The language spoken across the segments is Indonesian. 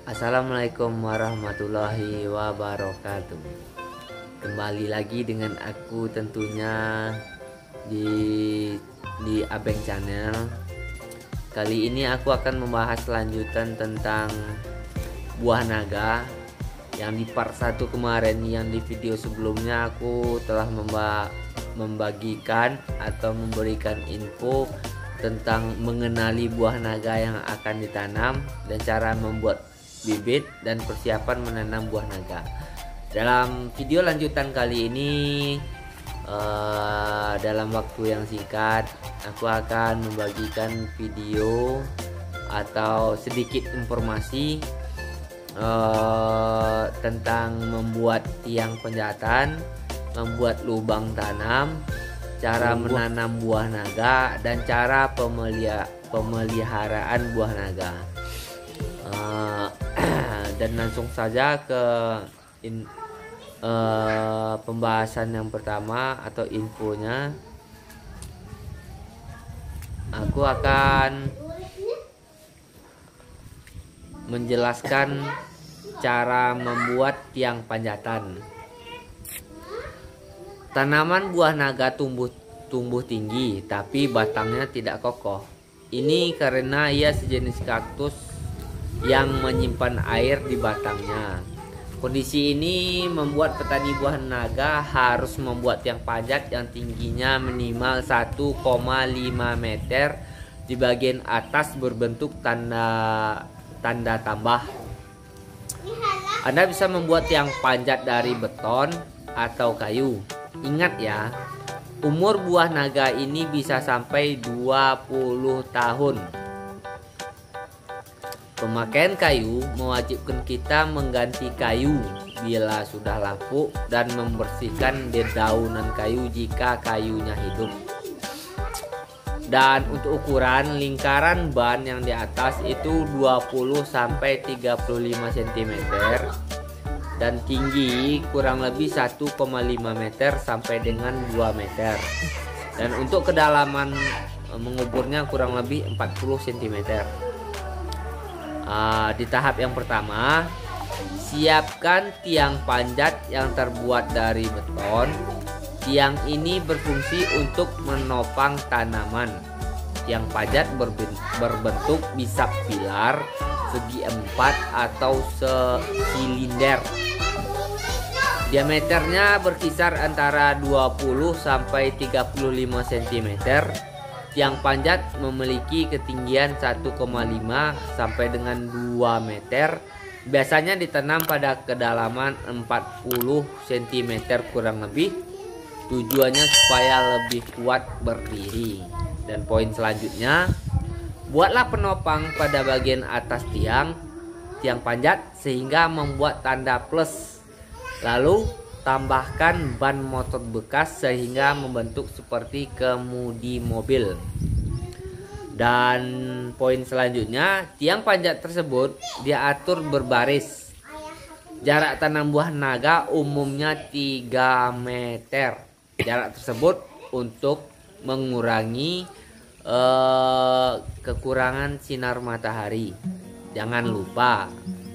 Assalamualaikum warahmatullahi wabarakatuh. Kembali lagi dengan aku tentunya di Abeng Channel. Kali ini aku akan membahas lanjutan tentang buah naga yang di part 1 kemarin. Yang di video sebelumnya aku telah membagikan atau memberikan info tentang mengenali buah naga yang akan ditanam dan cara membuat bibit dan persiapan menanam buah naga. Dalam video lanjutan kali ini, dalam waktu yang singkat aku akan membagikan video atau sedikit informasi tentang membuat tiang penjatan, membuat lubang tanam, cara menanam buah naga, dan cara pemeliharaan buah naga. Dan langsung saja ke pembahasan yang pertama atau infonya. Aku akan menjelaskan cara membuat tiang panjatan. Tanaman buah naga tumbuh tinggi tapi batangnya tidak kokoh. Ini karena ia sejenis kaktus yang menyimpan air di batangnya. Kondisi ini membuat petani buah naga harus membuat tiang panjat yang tingginya minimal 1,5 meter di bagian atas berbentuk tanda tambah. Anda bisa membuat tiang panjat dari beton atau kayu. Ingat ya, umur buah naga ini bisa sampai 20 tahun. Pemakaian kayu mewajibkan kita mengganti kayu bila sudah lapuk dan membersihkan dedaunan kayu jika kayunya hidup. Dan untuk ukuran, lingkaran ban yang di atas itu 20-35 cm dan tinggi kurang lebih 1,5 meter sampai dengan 2 meter. Dan untuk kedalaman menguburnya kurang lebih 40 cm. Di tahap yang pertama, siapkan tiang panjat yang terbuat dari beton. Tiang ini berfungsi untuk menopang tanaman. Tiang panjat berbentuk bisap pilar, segi empat atau silinder. Diameternya berkisar antara 20-35 cm. Tiang panjat memiliki ketinggian 1,5 sampai dengan 2 meter. Biasanya ditanam pada kedalaman 40 cm kurang lebih. Tujuannya supaya lebih kuat berdiri. Dan poin selanjutnya, buatlah penopang pada bagian atas tiang panjat sehingga membuat tanda plus. Lalu tambahkan ban motor bekas sehingga membentuk seperti kemudi mobil. Dan poin selanjutnya, tiang panjat tersebut diatur berbaris. Jarak tanam buah naga umumnya 3 meter. Jarak tersebut untuk mengurangi kekurangan sinar matahari. Jangan lupa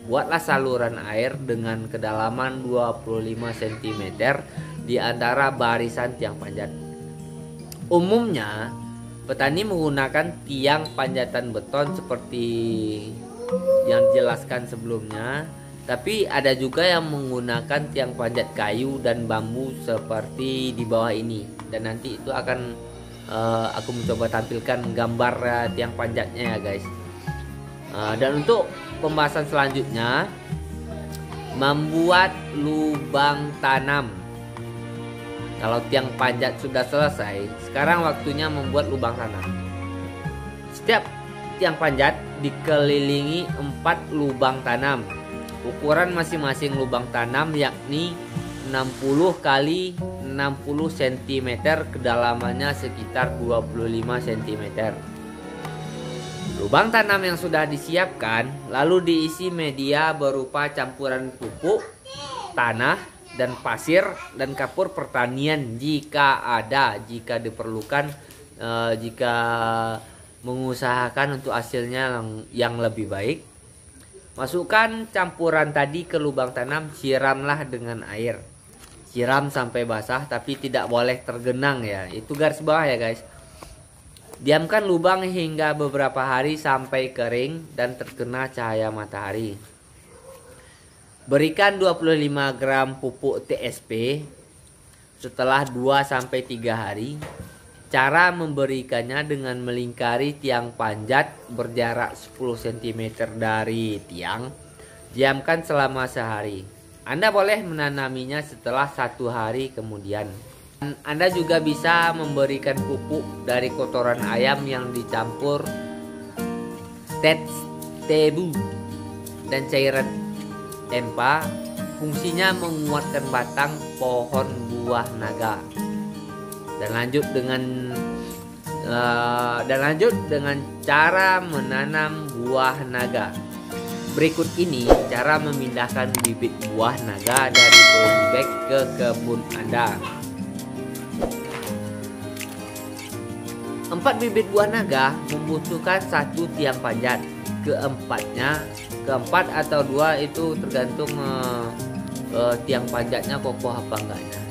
buatlah saluran air dengan kedalaman 25 cm di antara barisan tiang panjat. Umumnya petani menggunakan tiang panjatan beton seperti yang dijelaskan sebelumnya, tapi ada juga yang menggunakan tiang panjat kayu dan bambu seperti di bawah ini. Dan nanti itu akan aku mencoba tampilkan gambar tiang panjatnya ya guys. Dan untuk pembahasan selanjutnya, membuat lubang tanam. Kalau tiang panjat sudah selesai, sekarang waktunya membuat lubang tanam. Setiap tiang panjat dikelilingi 4 lubang tanam. Ukuran masing-masing lubang tanam yakni 60 kali 60 cm, kedalamannya sekitar 25 cm. Lubang tanam yang sudah disiapkan lalu diisi media berupa campuran pupuk, tanah, dan pasir dan kapur pertanian jika ada, jika diperlukan, jika mengusahakan untuk hasilnya yang lebih baik. Masukkan campuran tadi ke lubang tanam, siramlah dengan air. Siram sampai basah tapi tidak boleh tergenang ya. Itu garis bawah ya guys. Diamkan lubang hingga beberapa hari sampai kering dan terkena cahaya matahari. Berikan 25 gram pupuk TSP setelah 2-3 hari. Cara memberikannya dengan melingkari tiang panjat berjarak 10 cm dari tiang. Diamkan selama sehari. Anda boleh menanaminya setelah 1 hari kemudian. Anda juga bisa memberikan pupuk dari kotoran ayam yang dicampur tebu dan cairan empa. Fungsinya menguatkan batang pohon buah naga. Dan lanjut dengan cara menanam buah naga. Berikut ini cara memindahkan bibit buah naga dari polybag ke kebun Anda. 4 bibit buah naga membutuhkan 1 tiang panjat. Keempat atau 2 itu tergantung tiang panjatnya kokoh apa enggaknya.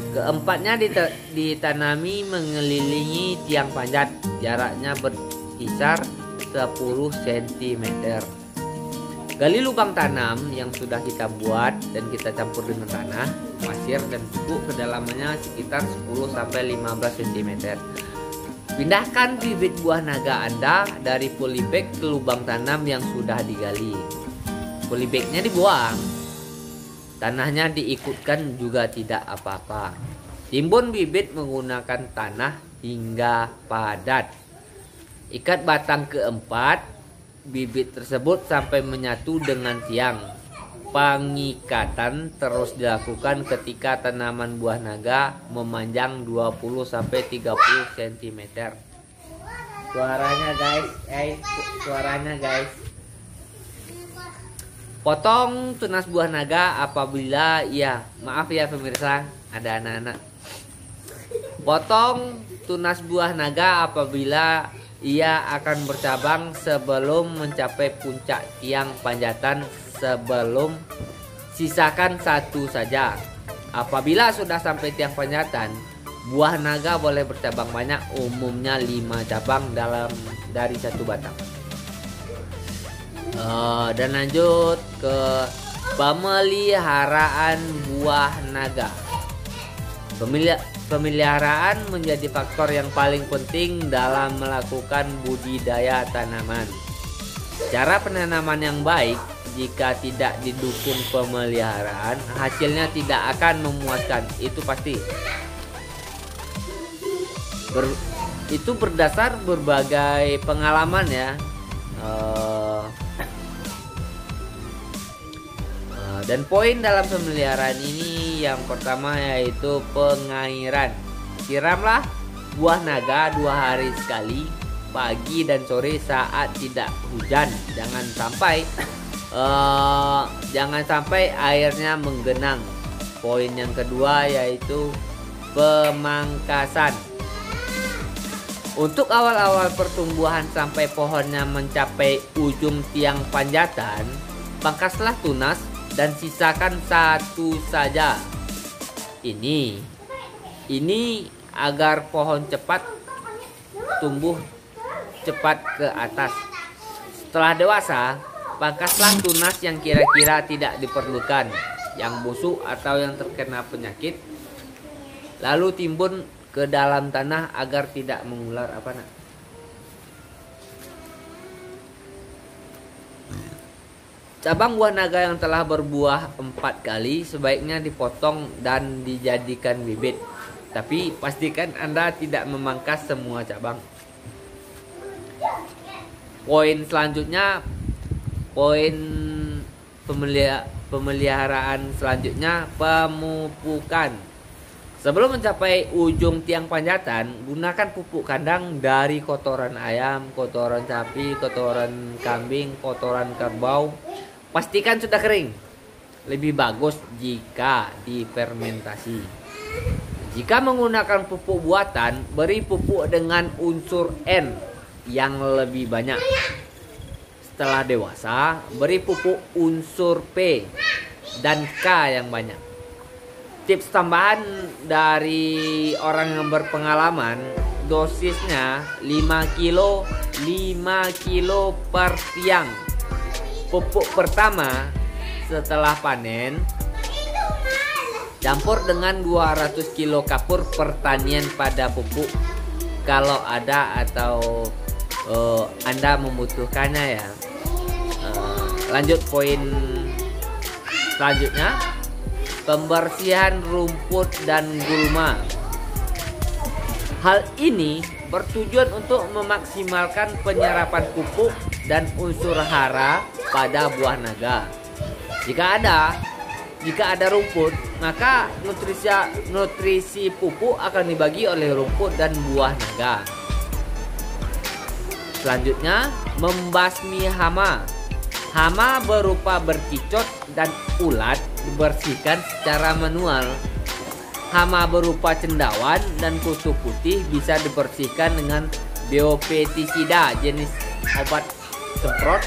Keempatnya ditanami mengelilingi tiang panjat, jaraknya berkisar 10 cm. Gali lubang tanam yang sudah kita buat dan kita campur dengan tanah, pasir dan pupuk, kedalamannya sekitar 10-15 cm. Pindahkan bibit buah naga Anda dari polybag ke lubang tanam yang sudah digali. Polybagnya dibuang. Tanahnya diikutkan juga tidak apa-apa. Timbun bibit menggunakan tanah hingga padat. Ikat batang keempat bibit tersebut sampai menyatu dengan tiang. Pengikatan terus dilakukan ketika tanaman buah naga memanjang 20-30 cm. Suaranya guys. Potong tunas buah naga apabila maaf ya pemirsa, ada anak-anak. Potong tunas buah naga apabila ia akan bercabang sebelum mencapai puncak tiang panjatan. Sisakan 1 saja. Apabila sudah sampai tiang panjatan, buah naga boleh bercabang banyak, umumnya 5 cabang dari 1 batang. Dan lanjut ke pemeliharaan buah naga. Pemeliharaan menjadi faktor yang paling penting dalam melakukan budidaya tanaman. Cara penanaman yang baik, jika tidak didukung pemeliharaan, hasilnya tidak akan memuaskan. Itu pasti. Itu berdasar berbagai pengalaman ya. Dan poin dalam pemeliharaan ini yang pertama yaitu pengairan. Siramlah buah naga 2 hari sekali, pagi dan sore saat tidak hujan. Jangan sampai airnya menggenang. Poin yang kedua yaitu pemangkasan. Untuk awal-awal pertumbuhan sampai pohonnya mencapai ujung tiang panjatan, pangkaslah tunas dan sisakan 1 saja. Ini agar pohon cepat tumbuh cepat ke atas. Setelah dewasa, pangkaslah tunas yang kira-kira tidak diperlukan, yang busuk atau yang terkena penyakit, lalu timbun ke dalam tanah agar tidak mengular Cabang buah naga yang telah berbuah 4 kali sebaiknya dipotong dan dijadikan bibit. Tapi pastikan Anda tidak memangkas semua cabang. Poin selanjutnya, poin pemeliharaan selanjutnya, pemupukan. Sebelum mencapai ujung tiang panjatan, gunakan pupuk kandang dari kotoran ayam, kotoran sapi, kotoran kambing, kotoran kerbau. Pastikan sudah kering. Lebih bagus jika difermentasi. Jika menggunakan pupuk buatan, beri pupuk dengan unsur N yang lebih banyak. setelah dewasa, beri pupuk unsur P dan K yang banyak. Tips tambahan dari orang yang berpengalaman, dosisnya 5 kilo per tiang. Pupuk pertama setelah panen campur dengan 200 kilo kapur pertanian pada pupuk kalau ada atau Anda membutuhkannya ya. Lanjut poin selanjutnya, pembersihan rumput dan gulma. Hal ini bertujuan untuk memaksimalkan penyerapan pupuk dan unsur hara pada buah naga. Jika ada rumput, maka nutrisi pupuk akan dibagi oleh rumput dan buah naga. Selanjutnya, membasmi hama. Hama berupa berkicot dan ulat dibersihkan secara manual. Hama berupa cendawan dan kutu putih bisa dibersihkan dengan biopetisida, jenis obat semprot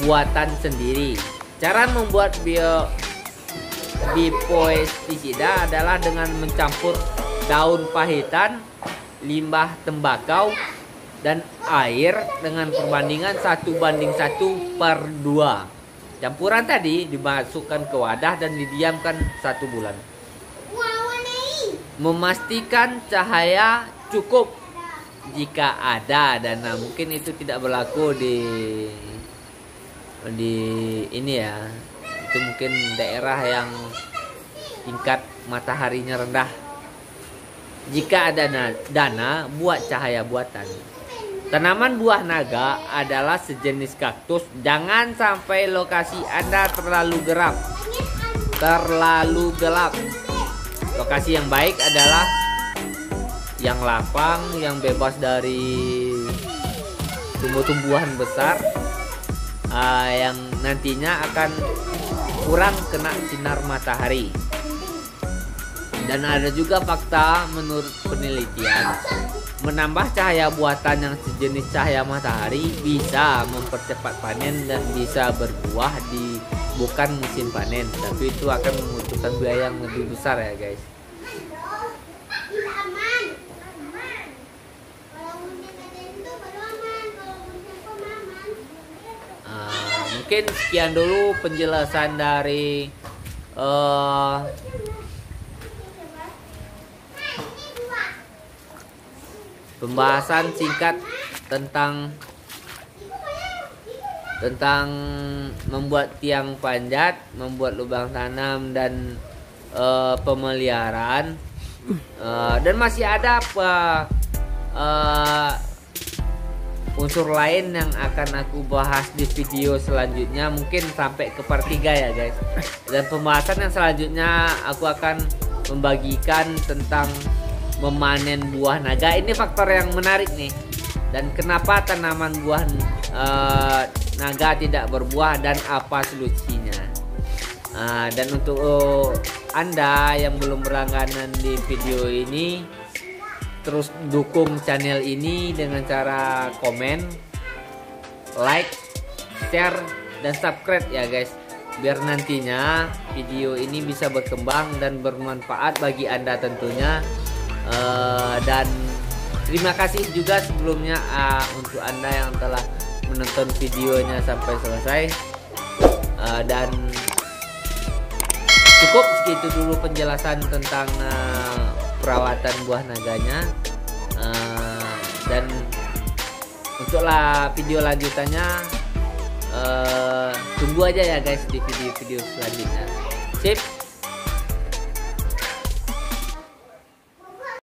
buatan sendiri. Cara membuat biopetisida adalah dengan mencampur daun pahitan, limbah tembakau, dan air dengan perbandingan 1:1/2. Campuran tadi dimasukkan ke wadah dan didiamkan 1 bulan. Memastikan cahaya cukup jika ada, dan mungkin itu tidak berlaku di ini ya. Itu mungkin daerah yang tingkat mataharinya rendah. Jika ada dana, buat cahaya buatan. Tanaman buah naga adalah sejenis kaktus. Jangan sampai lokasi Anda terlalu gelap. Lokasi yang baik adalah yang lapang, yang bebas dari tumbuh-tumbuhan besar, yang nantinya akan kurang kena sinar matahari. Dan ada juga fakta menurut penelitian, menambah cahaya buatan yang sejenis cahaya matahari bisa mempercepat panen dan bisa berbuah di bukan musim panen, tapi itu akan membutuhkan biaya yang lebih besar ya guys. Mungkin sekian dulu penjelasan dari pembahasan singkat tentang membuat tiang panjat, membuat lubang tanam, dan pemeliharaan. Dan masih ada unsur lain yang akan aku bahas di video selanjutnya, mungkin sampai ke part 3 ya guys. Dan pembahasan yang selanjutnya aku akan membagikan tentang memanen buah naga. Ini faktor yang menarik nih, dan kenapa tanaman buah naga tidak berbuah dan apa solusinya. Dan untuk Anda yang belum berlangganan di video ini, terus dukung channel ini dengan cara komen, like, share, dan subscribe ya guys, biar nantinya video ini bisa berkembang dan bermanfaat bagi Anda tentunya. Dan terima kasih juga sebelumnya untuk Anda yang telah menonton videonya sampai selesai. Dan cukup segitu dulu penjelasan tentang perawatan buah naganya. Dan untuklah video lanjutannya, tunggu aja ya guys di video-video selanjutnya. Sip.